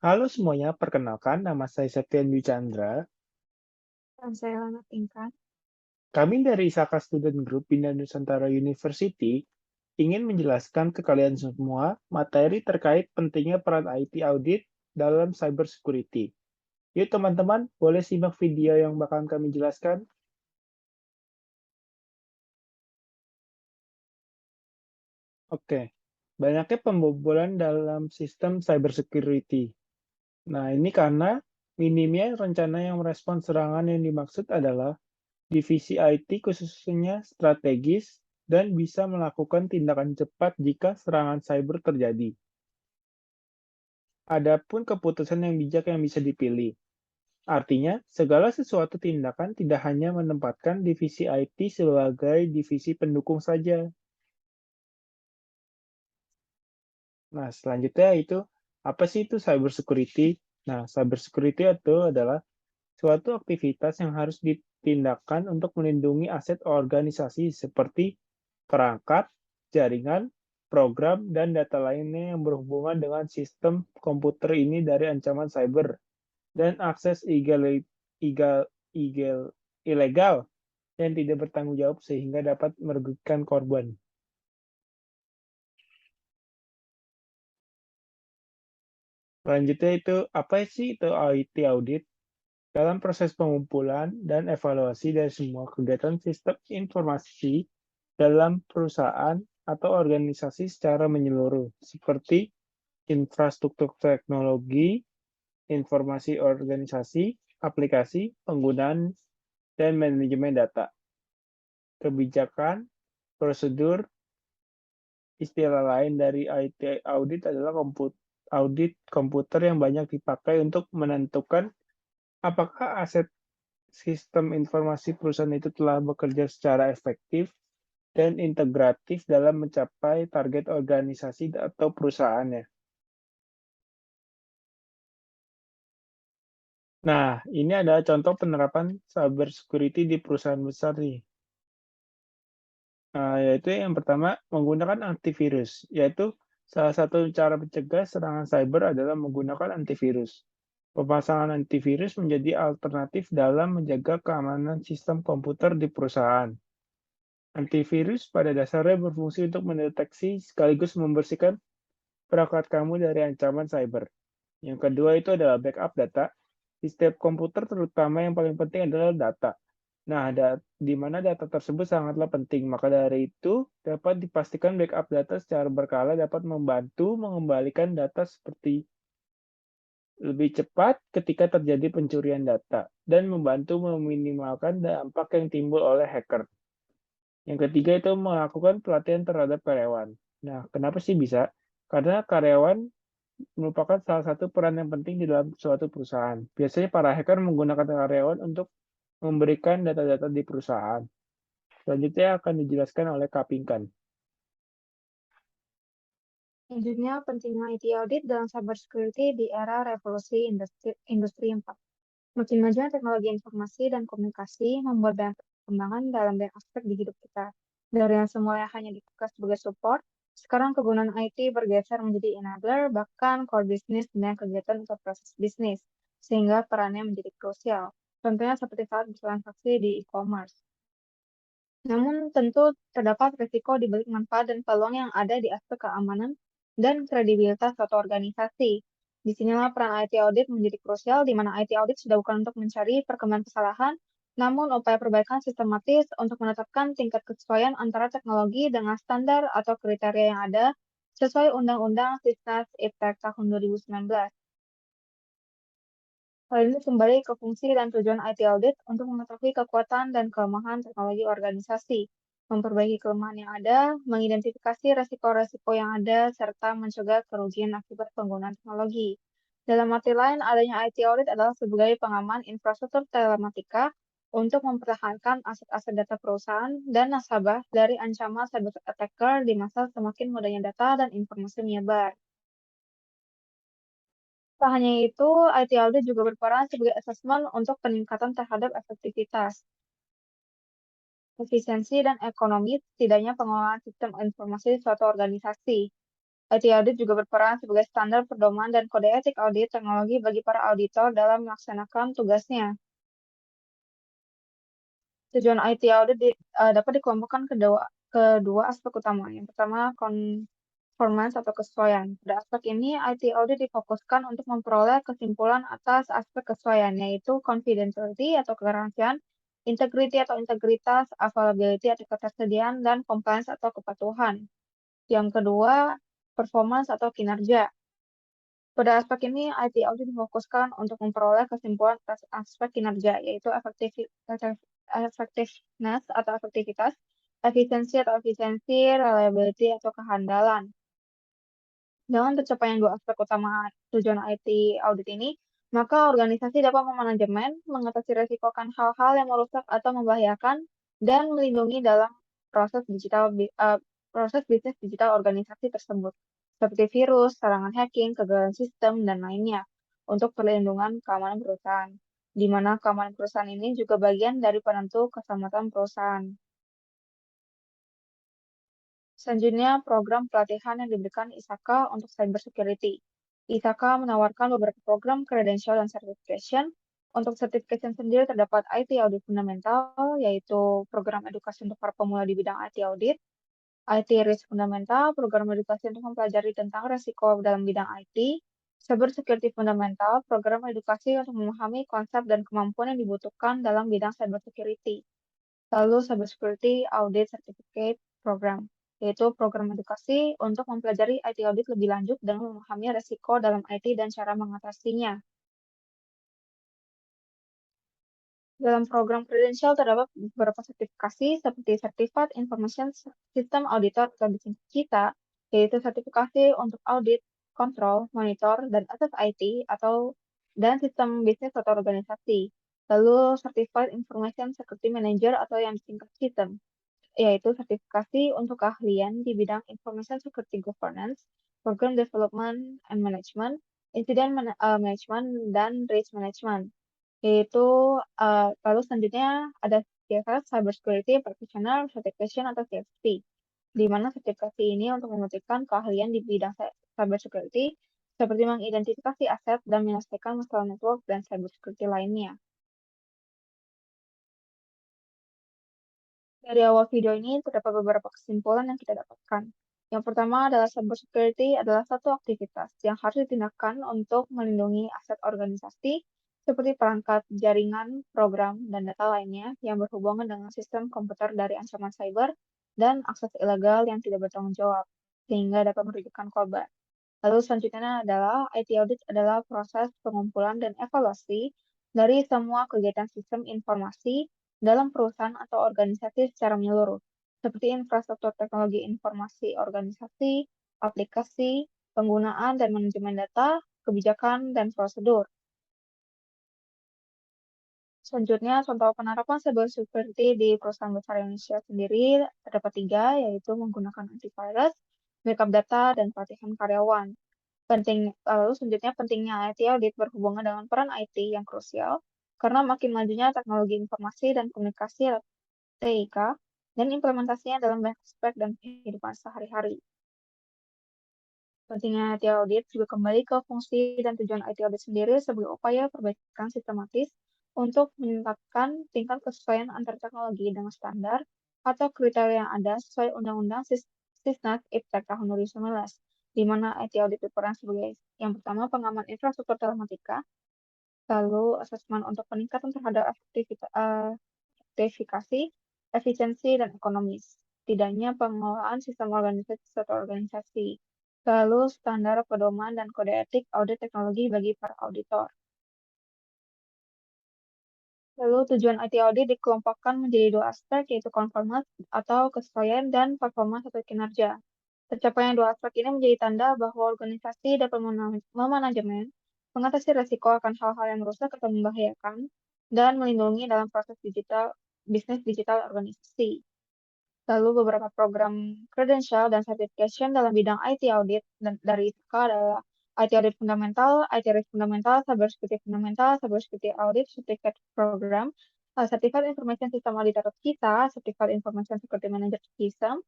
Halo semuanya, perkenalkan nama saya Septian Dwi Chandra. Dan saya Lana Tingkat. Kami dari Isaka Student Group Bina Nusantara University ingin menjelaskan ke kalian semua materi terkait pentingnya peran IT audit dalam cybersecurity. Yuk teman-teman, boleh simak video yang bakal kami jelaskan? Oke, banyaknya pembobolan dalam sistem cybersecurity. Nah, ini karena minimnya rencana yang merespons serangan yang dimaksud adalah divisi IT khususnya strategis dan bisa melakukan tindakan cepat jika serangan cyber terjadi. Adapun keputusan yang bijak yang bisa dipilih. Artinya, segala sesuatu tindakan tidak hanya menempatkan divisi IT sebagai divisi pendukung saja. Nah, selanjutnya itu apa sih itu cybersecurity? Nah, cybersecurity itu adalah suatu aktivitas yang harus ditindakkan untuk melindungi aset organisasi seperti perangkat, jaringan, program, dan data lainnya yang berhubungan dengan sistem komputer ini dari ancaman cyber dan akses ilegal yang tidak bertanggung jawab sehingga dapat merugikan korban. Selanjutnya itu apa sih itu IT audit? Dalam proses pengumpulan dan evaluasi dari semua kegiatan sistem informasi dalam perusahaan atau organisasi secara menyeluruh, seperti infrastruktur teknologi, informasi organisasi, aplikasi, penggunaan, dan manajemen data. Kebijakan, prosedur, istilah lain dari IT audit adalah audit komputer yang banyak dipakai untuk menentukan apakah aset sistem informasi perusahaan itu telah bekerja secara efektif dan integratif dalam mencapai target organisasi atau perusahaannya. Nah, ini adalah contoh penerapan cybersecurity di perusahaan besar nih. Yaitu yang pertama, menggunakan antivirus, yaitu salah satu cara mencegah serangan cyber adalah menggunakan antivirus. Pemasangan antivirus menjadi alternatif dalam menjaga keamanan sistem komputer di perusahaan. Antivirus pada dasarnya berfungsi untuk mendeteksi sekaligus membersihkan perangkat kamu dari ancaman cyber. Yang kedua itu adalah backup data. Di setiap komputer terutama yang paling penting adalah data. Nah, di mana data tersebut sangatlah penting. Maka dari itu, dapat dipastikan backup data secara berkala dapat membantu mengembalikan data seperti lebih cepat ketika terjadi pencurian data dan membantu meminimalkan dampak yang timbul oleh hacker. Yang ketiga itu melakukan pelatihan terhadap karyawan. Nah, kenapa sih bisa? Karena karyawan merupakan salah satu peran yang penting di dalam suatu perusahaan. Biasanya para hacker menggunakan karyawan untuk memberikan data-data di perusahaan. Selanjutnya akan dijelaskan oleh Kak Pinkan. Selanjutnya, pentingnya IT audit dalam cybersecurity di era revolusi industri 4. Makin majunya teknologi informasi dan komunikasi membuat banyak perkembangan dalam banyak aspek di hidup kita. Dari yang semula hanya dibuka sebagai support, sekarang kegunaan IT bergeser menjadi enabler, bahkan core business dan kegiatan atau proses bisnis, sehingga perannya menjadi krusial. Contohnya seperti saat bertransaksi di e-commerce. Namun tentu terdapat risiko di balik manfaat dan peluang yang ada di aspek keamanan dan kredibilitas suatu organisasi. Disinilah peran IT audit menjadi krusial, di mana IT audit sudah bukan untuk mencari perkembangan kesalahan, namun upaya perbaikan sistematis untuk menetapkan tingkat kesesuaian antara teknologi dengan standar atau kriteria yang ada sesuai Undang-Undang Sisnas Iptek tahun 2019. Hal ini kembali ke fungsi dan tujuan IT audit untuk mengetahui kekuatan dan kelemahan teknologi organisasi, memperbaiki kelemahan yang ada, mengidentifikasi resiko-resiko yang ada, serta mencegah kerugian akibat penggunaan teknologi. Dalam arti lain, adanya IT audit adalah sebagai pengaman infrastruktur telematika untuk mempertahankan aset-aset data perusahaan dan nasabah dari ancaman cyber attacker di masa semakin mudahnya data dan informasi menyebar. Tak hanya itu, IT audit juga berperan sebagai asesmen untuk peningkatan terhadap efektivitas, efisiensi, dan ekonomi setidaknya pengelolaan sistem informasi suatu organisasi. IT audit juga berperan sebagai standar pedoman dan kode etik audit teknologi bagi para auditor dalam melaksanakan tugasnya. Tujuan IT audit dapat dikelompokkan kedua aspek utama. Yang pertama, conformance atau kesesuaian. Pada aspek ini, IT audit difokuskan untuk memperoleh kesimpulan atas aspek kesesuaian, yaitu confidentiality atau kerahasiaan, integrity atau integritas, availability atau ketersediaan, dan compliance atau kepatuhan. Yang kedua, performance atau kinerja. Pada aspek ini, IT audit difokuskan untuk memperoleh kesimpulan atas aspek kinerja, yaitu effectiveness atau efektivitas, efisiensi, reliability atau kehandalan. Dengan tercapainya dua aspek utama tujuan IT audit ini, maka organisasi dapat memanajemen, mengatasi risiko akan hal-hal yang merusak atau membahayakan, dan melindungi dalam proses bisnis digital organisasi tersebut, seperti virus, serangan hacking, kegagalan sistem, dan lainnya, untuk perlindungan keamanan perusahaan, di mana keamanan perusahaan ini juga bagian dari penentu keselamatan perusahaan. Selanjutnya, program pelatihan yang diberikan ISAKA untuk cybersecurity. ISAKA menawarkan beberapa program credential dan certification. Untuk certification sendiri terdapat IT Audit Fundamental, yaitu program edukasi untuk para pemula di bidang IT Audit. IT Risk Fundamental, program edukasi untuk mempelajari tentang resiko dalam bidang IT. Cybersecurity Fundamental, program edukasi untuk memahami konsep dan kemampuan yang dibutuhkan dalam bidang cybersecurity. Lalu Cybersecurity Audit Certificate Program, yaitu program edukasi untuk mempelajari IT audit lebih lanjut dan memahami resiko dalam IT dan cara mengatasinya. Dalam program kredensial terdapat beberapa sertifikasi seperti Certified Information System Auditor atau kita, yaitu sertifikasi untuk audit, kontrol, monitor, dan akses IT dan sistem bisnis atau organisasi. Lalu Certified Information Security Manager atau yang disingkat sistem, yaitu sertifikasi untuk keahlian di bidang Information Security Governance, Program Development and Management, Incident Management, dan Risk Management. Yaitu lalu selanjutnya ada CSR Cyber Security Professional Certification atau CSP, di mana sertifikasi ini untuk membuktikan keahlian di bidang cyber security seperti mengidentifikasi aset dan menyelesaikan masalah network dan cyber security lainnya. Dari awal video ini terdapat beberapa kesimpulan yang kita dapatkan. Yang pertama adalah cybersecurity adalah satu aktivitas yang harus ditindakkan untuk melindungi aset organisasi seperti perangkat, jaringan, program, dan data lainnya yang berhubungan dengan sistem komputer dari ancaman cyber dan akses ilegal yang tidak bertanggung jawab, sehingga dapat merugikan korban. Lalu selanjutnya adalah IT audit adalah proses pengumpulan dan evaluasi dari semua kegiatan sistem informasi dalam perusahaan atau organisasi secara menyeluruh, seperti infrastruktur teknologi informasi organisasi, aplikasi, penggunaan dan manajemen data, kebijakan, dan prosedur. Selanjutnya, contoh penerapan cybersecurity di perusahaan besar Indonesia sendiri terdapat 3, yaitu menggunakan antivirus, backup data, dan pelatihan karyawan. Lalu selanjutnya pentingnya IT audit berhubungan dengan peran IT yang krusial, karena makin majunya teknologi informasi dan komunikasi TIK, dan implementasinya dalam banyak aspek dan kehidupan sehari-hari. Pentingnya IT audit juga kembali ke fungsi dan tujuan IT audit sendiri sebagai upaya perbaikan sistematis untuk meningkatkan tingkat kesesuaian antar teknologi dengan standar atau kriteria yang ada sesuai Undang-Undang Sisnas Iptek tahun 2019, di mana IT audit berperan sebagai yang pertama pengaman infrastruktur telematika, lalu asesmen untuk peningkatan terhadap efektivitas, efisiensi, dan ekonomis. Tidaknya pengelolaan sistem organisasi atau organisasi. Lalu standar pedoman dan kode etik audit teknologi bagi para auditor. Lalu tujuan IT audit dikelompokkan menjadi 2 aspek, yaitu conformance atau kesesuaian dan performance atau kinerja. Tercapainya 2 aspek ini menjadi tanda bahwa organisasi dapat memanajemen, mengatasi risiko akan hal-hal yang merusak atau membahayakan, dan melindungi dalam proses bisnis digital organisasi. Lalu beberapa program credential dan certification dalam bidang IT audit dari ISAKA adalah IT Audit Fundamental, IT Risk Fundamental, Cybersecurity Fundamental, Cybersecurity Audit Certificate Program, Certified Information System Auditor kita, Certified Information Security Manager System,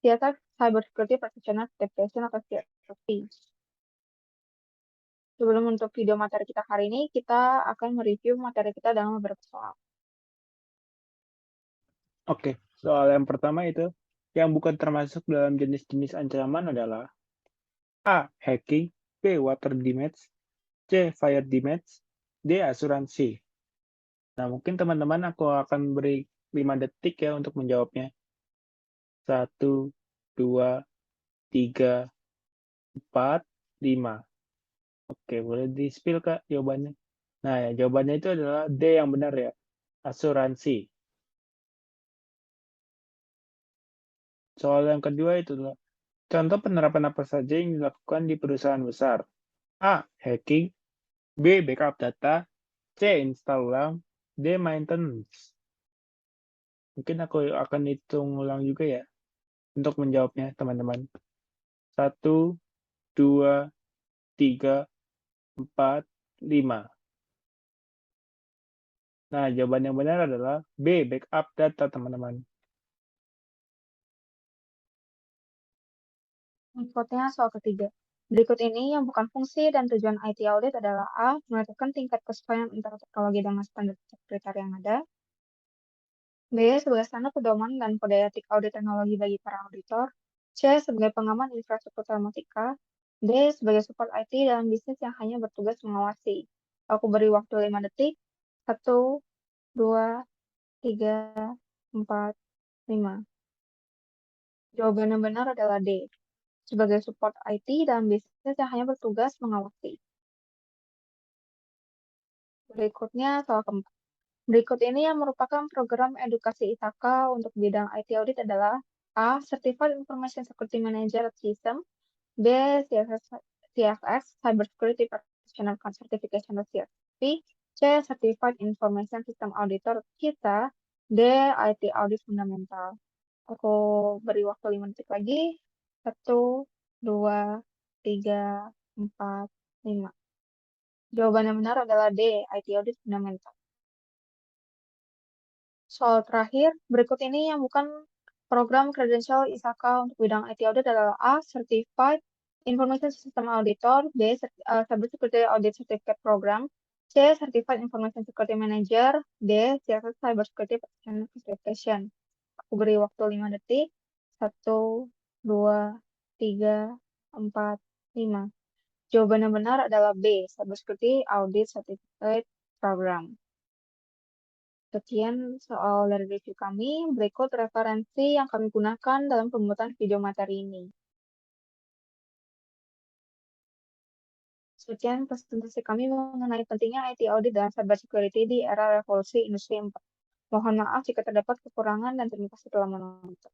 CSR Cybersecurity Practitioner Certification atau CSRP. Sebelum menutup video materi kita hari ini, kita akan mereview materi kita dalam beberapa soal. Oke, soal yang pertama itu, yang bukan termasuk dalam jenis-jenis ancaman adalah A. Hacking, B. Water damage, C. Fire damage, D. Asuransi. Nah, mungkin teman-teman aku akan beri 5 detik ya untuk menjawabnya. 1, 2, 3, 4, 5. Oke, boleh di-spill Kak jawabannya? Nah, ya, jawabannya itu adalah D yang benar ya, asuransi. Soal yang kedua itu adalah, contoh penerapan apa saja yang dilakukan di perusahaan besar? A. Hacking, B. Backup data, C. Install ulang, D. Maintenance. Mungkin aku akan hitung ulang juga ya, untuk menjawabnya teman-teman. 1, 2, 3, 4, 5. Nah, jawaban yang benar adalah B. Backup data teman-teman. Berikutnya soal ketiga. Berikut ini yang bukan fungsi dan tujuan IT audit adalah A. Menentukan tingkat kesesuaian antara teknologi dengan standar kriteria yang ada. B. Sebagai standar pedoman dan kode etik audit teknologi bagi para auditor. C. Sebagai pengaman infrastruktur telematika. D. Sebagai support IT dalam bisnis yang hanya bertugas mengawasi. Aku beri waktu 5 detik. 1, 2, 3, 4, 5. Jawaban yang benar adalah D. Sebagai support IT dalam bisnis yang hanya bertugas mengawasi. Berikutnya soal keempat. Berikut ini yang merupakan program edukasi ITAKA untuk bidang IT audit adalah A. Certified Information Security Manager System, B. CFS Cybersecurity Practitioner Certification atau CSP, C. Certified Information System Auditor kita, D. IT Audit Fundamental. Aku beri waktu 5 detik lagi. 1, 2, 3, 4, 5. Jawaban yang benar adalah D. IT Audit Fundamental. Soal terakhir, berikut ini yang bukan program kredensial ISAKA untuk bidang IT Audit adalah A. Certified Information System Auditor, B. Cybersecurity Audit Certificate Program, C. Certified Information Security Manager, D. CSS Cybersecurity Practitioner Certification. Aku beri waktu 5 detik. 1, 2, 3, 4, 5. Jawaban yang benar adalah B. Cybersecurity Audit Certificate Program. Sekian soal dari review kami. Berikut referensi yang kami gunakan dalam pembuatan video materi ini. Sekian presentasi kami mengenai pentingnya IT audit dan cybersecurity di era revolusi industri 4. Mohon maaf jika terdapat kekurangan dan terima kasih telah menonton.